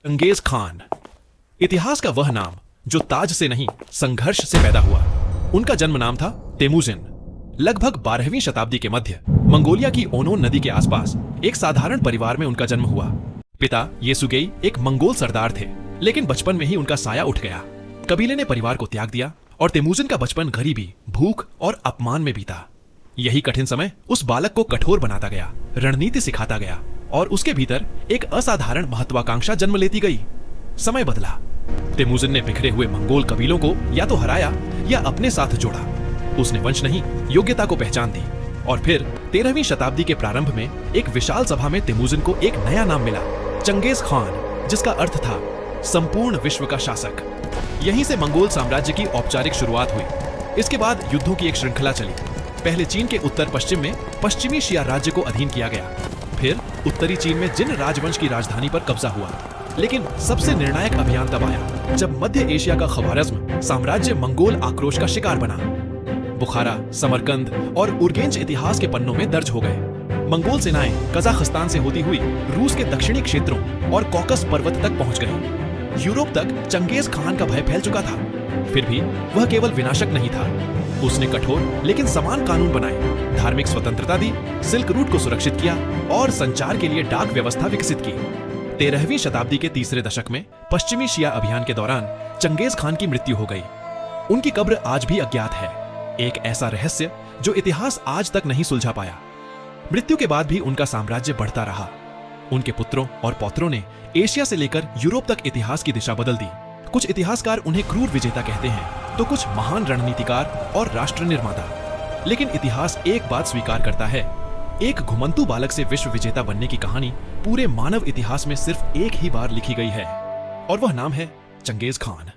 Genghis Khan, इतिहास का वह नाम जो ताज से नहीं संघर्ष से पैदा हुआ। उनका जन्म नाम था तेमुजिन। लगभग 12वीं शताब्दी के मध्य मंगोलिया की ओनोन नदी के आसपास एक साधारण परिवार में उनका जन्म हुआ। पिता येसुगेई एक मंगोल सरदार थे, लेकिन बचपन में ही उनका साया उठ गया। कबीले ने परिवार को त्याग दिया और तेमुजिन का बचपन गरीबी, भूख और अपमान में बीता। यही कठिन समय उस बालक को कठोर बनाता गया, रणनीति सिखाता गया और उसके भीतर एक असाधारण महत्वाकांक्षा जन्म लेती गई। समय बदला। तेमुजिन ने बिखरे हुए मंगोल कबीलों को या तो हराया या अपने साथ जोड़ा। उसने वंश नहीं, योग्यता को पहचान दी। और फिर 13वीं शताब्दी के प्रारंभ में एक विशाल सभा में तेमुजिन को एक नया नाम मिला, चंगेज खान, जिसका अर्थ था संपूर्ण विश्व का शासक। यहीं से मंगोल साम्राज्य की औपचारिक शुरुआत हुई। इसके बाद युद्धों की एक श्रृंखला चली। पहले चीन के उत्तर पश्चिम में पश्चिमी शिया राज्य को अधीन किया गया। फिर उत्तरी चीन में जिन राजवंश की राजधानी पर कब्जा हुआ। लेकिन सबसे निर्णायक अभियान तब आया जब मध्य एशिया का ख्वारिज़्म साम्राज्य मंगोल आक्रोश का शिकार बना। बुखारा, समरकंद और उर्गेंच इतिहास के पन्नों में दर्ज हो गए। मंगोल सेनाएं कजाकिस्तान से होती हुई रूस के दक्षिणी क्षेत्रों और कॉकस पर्वत तक पहुंच गई। यूरोप तक चंगेज खान का भय फैल चुका था। फिर भी वह केवल विनाशक नहीं था। उसने कठोर लेकिन समान कानून बनाए, धार्मिक स्वतंत्रता दी, सिल्क रूट को सुरक्षित किया और संचार के लिए डाक व्यवस्था विकसित की। 13वीं शताब्दी के तीसरे दशक में पश्चिमी शिया अभियान के दौरान चंगेज खान की मृत्यु हो गई। उनकी कब्र आज भी अज्ञात है, एक ऐसा रहस्य जो इतिहास आज तक नहीं सुलझा पाया। मृत्यु के बाद भी उनका साम्राज्य बढ़ता रहा। उनके पुत्रों और पौत्रों ने एशिया से लेकर यूरोप तक इतिहास की दिशा बदल दी। कुछ इतिहासकार उन्हें क्रूर विजेता कहते हैं, तो कुछ महान रणनीतिकार और राष्ट्र निर्माता। लेकिन इतिहास एक बात स्वीकार करता है, एक घुमंतु बालक से विश्व विजेता बनने की कहानी पूरे मानव इतिहास में सिर्फ एक ही बार लिखी गई है, और वह नाम है चंगेज खान।